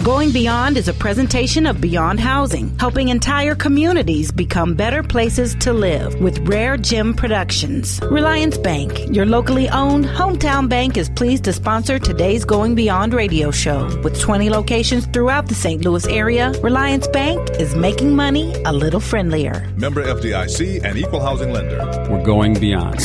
Going Beyond is a presentation of Beyond Housing, helping entire communities become better places to live with RareGem Productions. Reliance Bank, your locally owned hometown bank, is pleased to sponsor today's Going Beyond radio show. With 20 locations throughout the St. Louis area, Reliance Bank is making money a little friendlier. Member FDIC and equal housing lender. We're going beyond.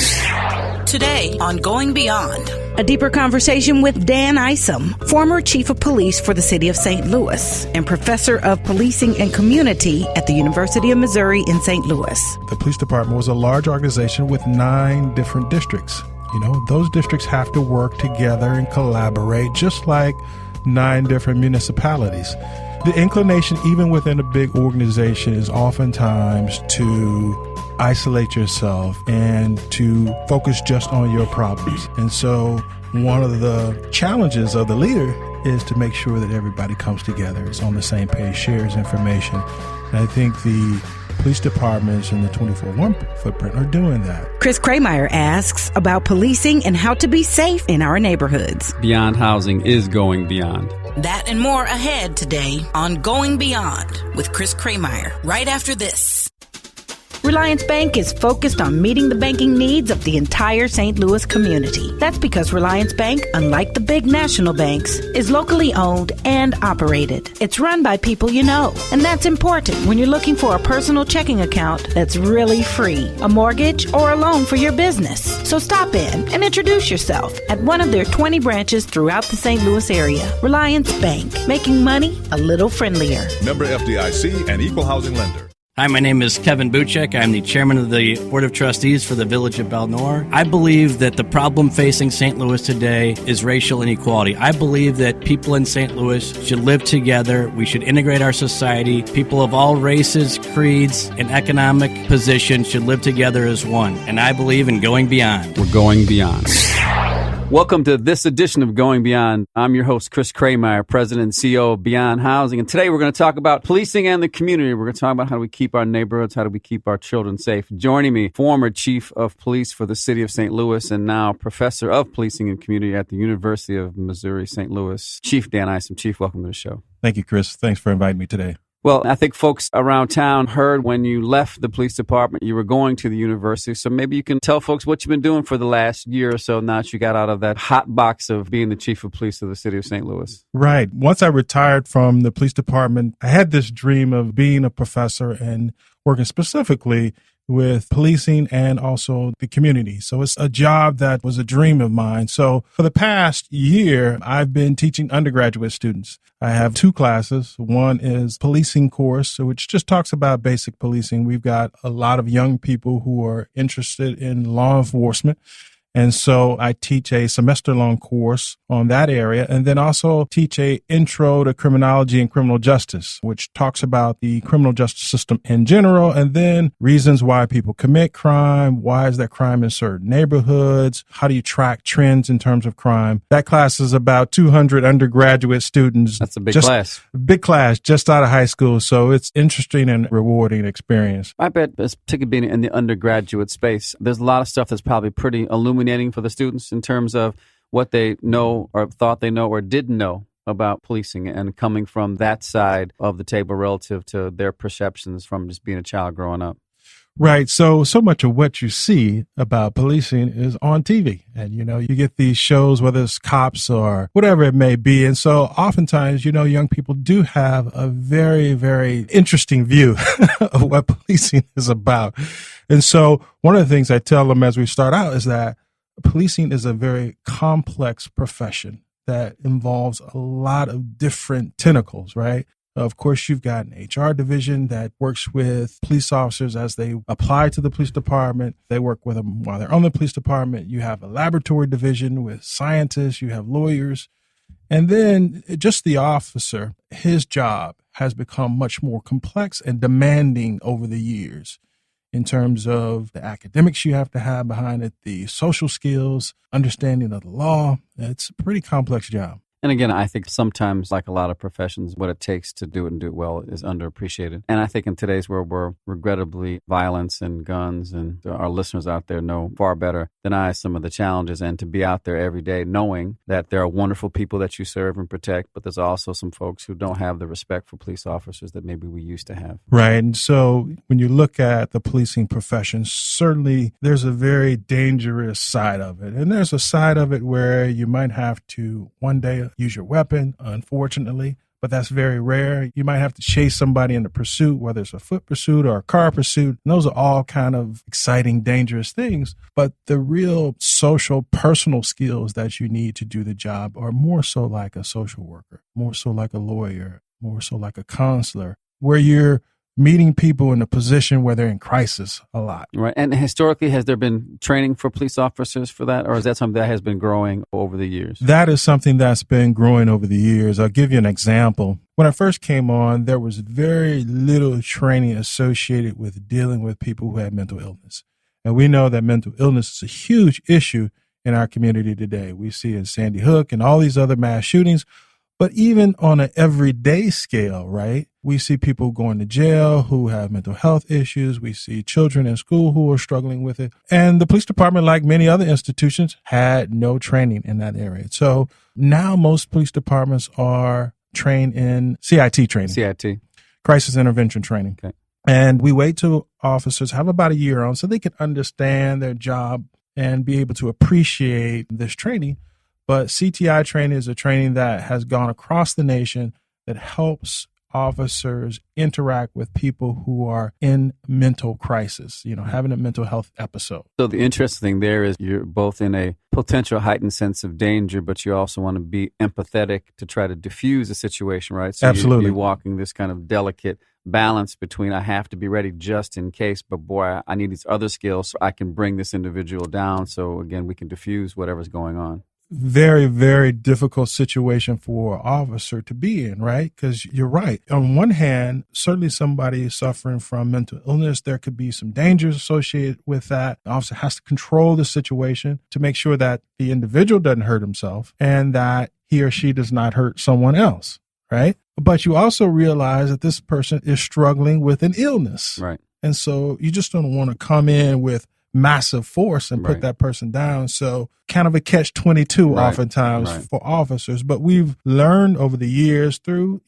Today on Going Beyond, a deeper conversation with Dan Isom, former chief of police for the city of St. Louis and professor of policing and community at the University of Missouri in St. Louis. The police department was a large organization with 9 different districts. You know, those districts have to work together and collaborate, just like 9 different municipalities. The inclination, even within a big organization, is oftentimes to isolate yourself and to focus just on your problems. And so one of the challenges of the leader is to make sure that everybody comes together, is on the same page, shares information. And I think the police departments in the 24-1 footprint are doing that. Chris Krehmeyer asks about policing and how to be safe in our neighborhoods. Beyond Housing is going beyond. That and more ahead today on Going Beyond with Chris Krehmeyer, right after this. Reliance Bank is focused on meeting the banking needs of the entire St. Louis community. That's because Reliance Bank, unlike the big national banks, is locally owned and operated. It's run by people you know, and that's important when you're looking for a personal checking account that's really free, a mortgage, or a loan for your business. So stop in and introduce yourself at one of their 20 branches throughout the St. Louis area. Reliance Bank, making money a little friendlier. Member FDIC and equal housing lender. Hi, my name is Kevin Buchek. I'm the chairman of the Board of Trustees for the Village of Belnor. I believe that the problem facing St. Louis today is racial inequality. I believe that people in St. Louis should live together. We should integrate our society. People of all races, creeds, and economic positions should live together as one. And I believe in going beyond. We're going beyond. Welcome to this edition of Going Beyond. I'm your host, Chris Krehmeyer, President and CEO of Beyond Housing. And today we're going to talk about policing and the community. We're going to talk about how do we keep our neighborhoods, how do we keep our children safe. Joining me, former chief of police for the city of St. Louis and now professor of policing and community at the University of Missouri, St. Louis, Chief Dan Isom. Chief, welcome to the show. Thank you, Chris. Thanks for inviting me today. Well, I think folks around town heard when you left the police department, you were going to the university. So maybe you can tell folks what you've been doing for the last year or so now that you got out of that hot box of being the chief of police of the city of St. Louis. Right. Once I retired from the police department, I had this dream of being a professor and working specifically with policing and also the community. So it's a job that was a dream of mine. So for the past year, I've been teaching undergraduate students. I have 2 classes. One is policing course, which just talks about basic policing. We've got a lot of young people who are interested in law enforcement. And so I teach a semester-long course on that area, and then also teach a intro to criminology and criminal justice, which talks about the criminal justice system in general, and then reasons why people commit crime, why is that crime in certain neighborhoods, how do you track trends in terms of crime. That class is about 200 undergraduate students. That's a big class. Big class, just out of high school. So it's interesting and rewarding experience. I bet, particularly being in the undergraduate space, there's a lot of stuff that's probably pretty illuminating for the students in terms of what they know or thought they know or didn't know about policing and coming from that side of the table relative to their perceptions from just being a child growing up. Right. So much of what you see about policing is on TV. And, you get these shows, whether it's cops or whatever it may be. And so oftentimes, young people do have a very, very interesting view of what policing is about. And so one of the things I tell them as we start out is that policing is a very complex profession that involves a lot of different tentacles, right? Of course, you've got an HR division that works with police officers as they apply to the police department. They work with them while they're on the police department. You have a laboratory division with scientists. You have lawyers. And then just the officer, his job has become much more complex and demanding over the years in terms of the academics you have to have behind it, the social skills, understanding of the law. It's a pretty complex job. And again, I think sometimes, like a lot of professions, what it takes to do it and do it well is underappreciated. And I think in today's world where regrettably violence and guns, and our listeners out there know far better than I some of the challenges, and to be out there every day knowing that there are wonderful people that you serve and protect, but there's also some folks who don't have the respect for police officers that maybe we used to have. Right. And so when you look at the policing profession, certainly there's a very dangerous side of it. And there's a side of it where you might have to one day use your weapon, unfortunately, but that's very rare. You might have to chase somebody in a pursuit, whether it's a foot pursuit or a car pursuit. And those are all kind of exciting, dangerous things. But the real social, personal skills that you need to do the job are more so like a social worker, more so like a lawyer, more so like a counselor, where you're meeting people in a position where they're in crisis a lot. Right. And historically, has there been training for police officers for that? Or is that something that has been growing over the years? That is something that's been growing over the years. I'll give you an example. When I first came on, there was very little training associated with dealing with people who had mental illness. And we know that mental illness is a huge issue in our community today. We see in Sandy Hook and all these other mass shootings. But even on an everyday scale, right, we see people going to jail who have mental health issues. We see children in school who are struggling with it. And the police department, like many other institutions, had no training in that area. So now most police departments are trained in CIT training. CIT. Crisis intervention training. Okay. And we wait till officers have about a year on so they can understand their job and be able to appreciate this training. But CTI training is a training that has gone across the nation that helps officers interact with people who are in mental crisis, having a mental health episode. So the interesting thing there is you're both in a potential heightened sense of danger, but you also want to be empathetic to try to diffuse the situation, right? So Absolutely. You're walking this kind of delicate balance between I have to be ready just in case, but boy, I need these other skills so I can bring this individual down. So again, we can diffuse whatever's going on. Very, very difficult situation for an officer to be in, right? Because you're right. On one hand, certainly somebody suffering from mental illness, there could be some dangers associated with that. The officer has to control the situation to make sure that the individual doesn't hurt himself and that he or she does not hurt someone else, right? But you also realize that this person is struggling with an illness. Right. And so you just don't want to come in with massive force and put Right. that person down. So kind of a catch-22 Right. oftentimes Right. for officers. But we've learned over the years through,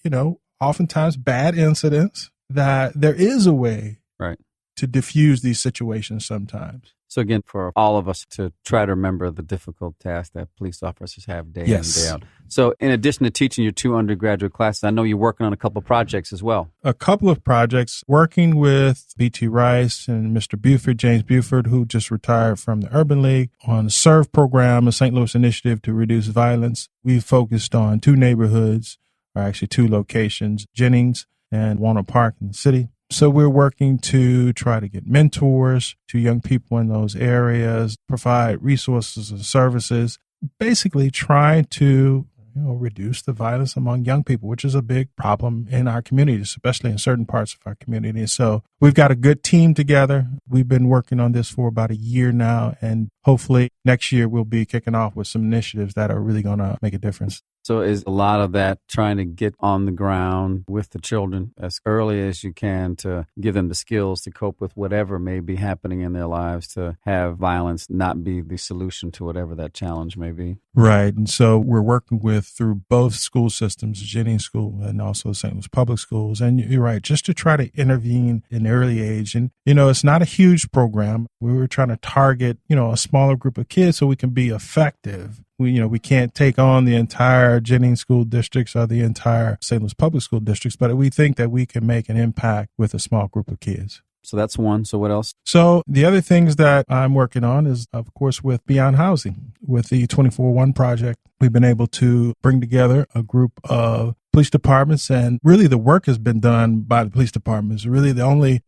oftentimes bad incidents that there is a way Right. to diffuse these situations sometimes. So again, for all of us to try to remember the difficult task that police officers have day Yes. in, day out. So in addition to teaching your 2 undergraduate classes, I know you're working on a couple of projects as well. A couple of projects working with B.T. Rice and Mr. Buford, James Buford, who just retired from the Urban League, on the SERVE program, a St. Louis initiative to reduce violence. We've focused on 2 neighborhoods, or actually 2 locations, Jennings and Warner Park in the city. So we're working to try to get mentors to young people in those areas, provide resources and services, basically trying to reduce the violence among young people, which is a big problem in our communities, especially in certain parts of our community. So we've got a good team together. We've been working on this for about a year now, and hopefully next year we'll be kicking off with some initiatives that are really going to make a difference. So is a lot of that trying to get on the ground with the children as early as you can to give them the skills to cope with whatever may be happening in their lives, to have violence not be the solution to whatever that challenge may be? Right. And so we're working through both school systems, Jennings School and also St. Louis Public Schools. And you're right, just to try to intervene in early age. And, it's not a huge program. We were trying to target, a smaller group of kids so we can be effective. We can't take on the entire Jennings School districts or the entire St. Louis Public School districts, but we think that we can make an impact with a small group of kids. So that's one. So what else? So the other things that I'm working on is, of course, with Beyond Housing. With the 24-1 project, we've been able to bring together a group of police departments, and really the work has been done by the police departments. Really, the only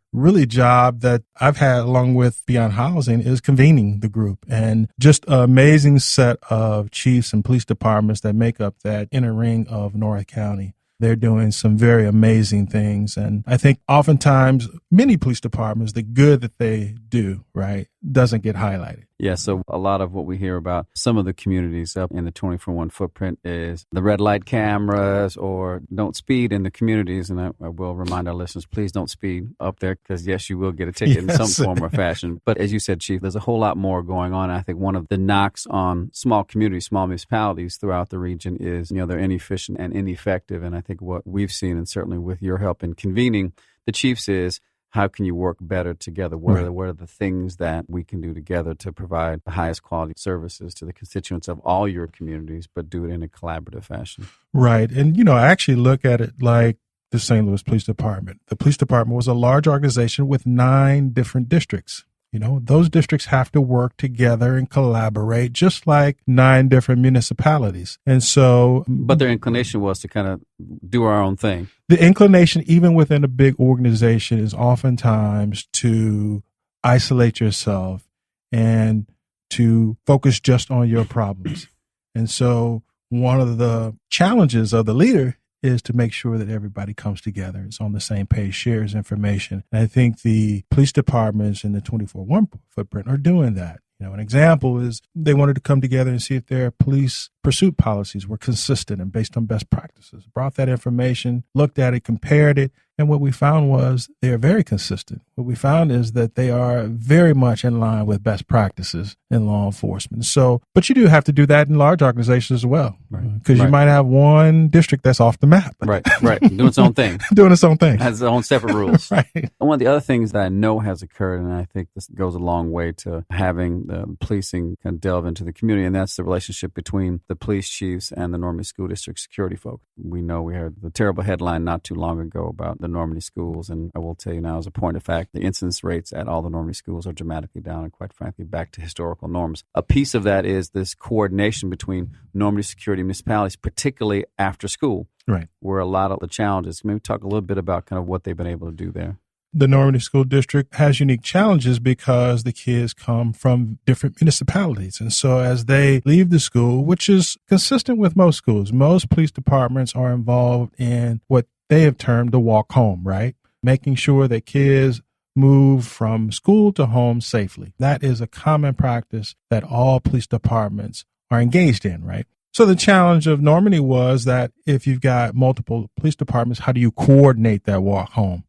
job that I've had along with Beyond Housing is convening the group, and just an amazing set of chiefs and police departments that make up that inner ring of North County. They're doing some very amazing things. And I think oftentimes many police departments, the good that they do, right, doesn't get highlighted. Yeah, so a lot of what we hear about some of the communities up in the 24/1 footprint is the red light cameras or don't speed in the communities. And I will remind our listeners, please don't speed up there because, yes, you will get a ticket in some form or fashion. But as you said, Chief, there's a whole lot more going on. I think one of the knocks on small communities, small municipalities throughout the region is, they're inefficient and ineffective. And I think what we've seen, and certainly with your help in convening the chiefs, is how can you work better together? What are the things that we can do together to provide the highest quality services to the constituents of all your communities, but do it in a collaborative fashion? Right. And, I actually look at it like the St. Louis Police Department. The police department was a large organization with 9 different districts. Those districts have to work together and collaborate, just like 9 different municipalities. And so, but their inclination was to kind of do our own thing. The inclination, even within a big organization, is oftentimes to isolate yourself and to focus just on your problems. And so one of the challenges of the leader is to make sure that everybody comes together, is on the same page, shares information. And I think the police departments in the 24/1 footprint are doing that. An example is they wanted to come together and see if their police pursuit policies were consistent and based on best practices. Brought that information, looked at it, compared it, and what we found was they are very consistent. What we found is that they are very much in line with best practices in law enforcement. So, but you do have to do that in large organizations as well, because you might have one district that's off the map. Right, doing its own thing. Doing its own thing. Has its own separate rules. Right. And one of the other things that I know has occurred, and I think this goes a long way to having the policing kind of delve into the community, and that's the relationship between the police chiefs and the Normandy School District security folk. We know we heard the terrible headline not too long ago about the Normandy schools, and I will tell you now as a point of fact, the incidence rates at all the Normandy schools are dramatically down and quite frankly back to historical norms. A piece of that is this coordination between Normandy security municipalities, particularly after school, right, where a lot of the challenges. Maybe talk a little bit about kind of what they've been able to do there. The Normandy School District has unique challenges because the kids come from different municipalities. And so as they leave the school, which is consistent with most schools, most police departments are involved in what they have termed the walk home, right? Making sure that kids move from school to home safely. That is a common practice that all police departments are engaged in, right? So the challenge of Normandy was that if you've got multiple police departments, how do you coordinate that walk home?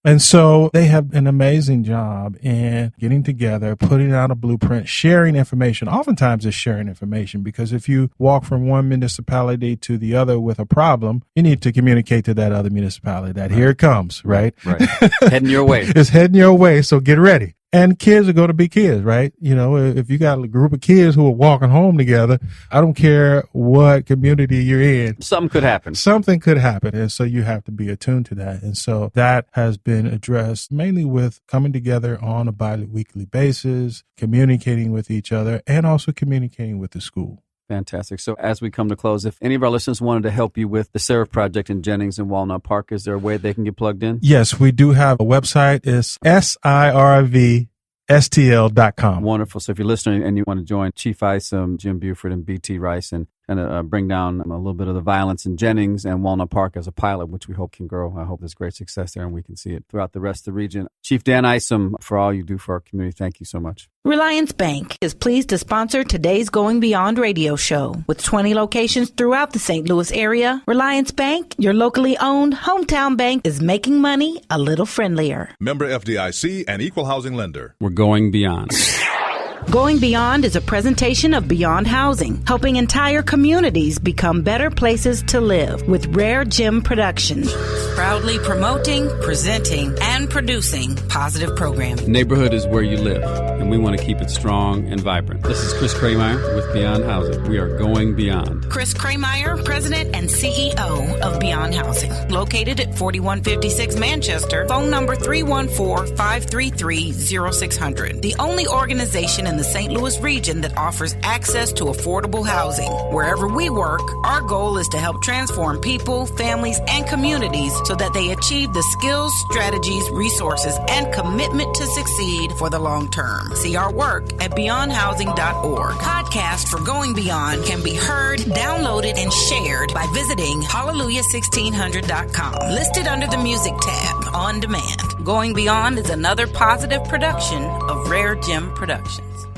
And so they have an amazing job in getting together, putting out a blueprint, sharing information. Oftentimes it's sharing information because if you walk from one municipality to the other with a problem, you need to communicate to that other municipality that here it comes, right? Right. Heading your way. It's heading your way, so get ready. And kids are going to be kids, right? If you got a group of kids who are walking home together, I don't care what community you're in. Something could happen. Something could happen. And so you have to be attuned to that. And so that has been addressed mainly with coming together on a bi-weekly basis, communicating with each other, and also communicating with the school. Fantastic. So as we come to close, if any of our listeners wanted to help you with the Serve Project in Jennings and Walnut Park, is there a way they can get plugged in? Yes, we do have a website. It's SIRVSTL.com. Wonderful. So if you're listening and you want to join Chief Isom, Jim Buford, and BT Rice and kind of bring down a little bit of the violence in Jennings and Walnut Park as a pilot, which we hope can grow. I hope there's great success there and we can see it throughout the rest of the region. Chief Dan Isom, for all you do for our community, thank you so much. Reliance Bank is pleased to sponsor today's Going Beyond radio show. With 20 locations throughout the St. Louis area, Reliance Bank, your locally owned hometown bank, is making money a little friendlier. Member FDIC and equal housing lender. We're going beyond. Going Beyond is a presentation of Beyond Housing, helping entire communities become better places to live with RareGem Productions. Proudly promoting, presenting, and producing positive programming. Neighborhood is where you live, and we want to keep it strong and vibrant. This is Chris Krehmeyer with Beyond Housing. We are going beyond. Chris Krehmeyer, President and CEO of Beyond Housing. Located at 4156 Manchester, phone number 314-533-0600. The only organization in the St. Louis region that offers access to affordable housing. Wherever we work, our goal is to help transform people, families, and communities so that they achieve the skills, strategies, resources, and commitment to succeed for the long term. See our work at beyondhousing.org. Podcast for Going Beyond can be heard, downloaded, and shared by visiting hallelujah1600.com. Listed under the music tab on demand. Going Beyond is another positive production of RareGem Productions.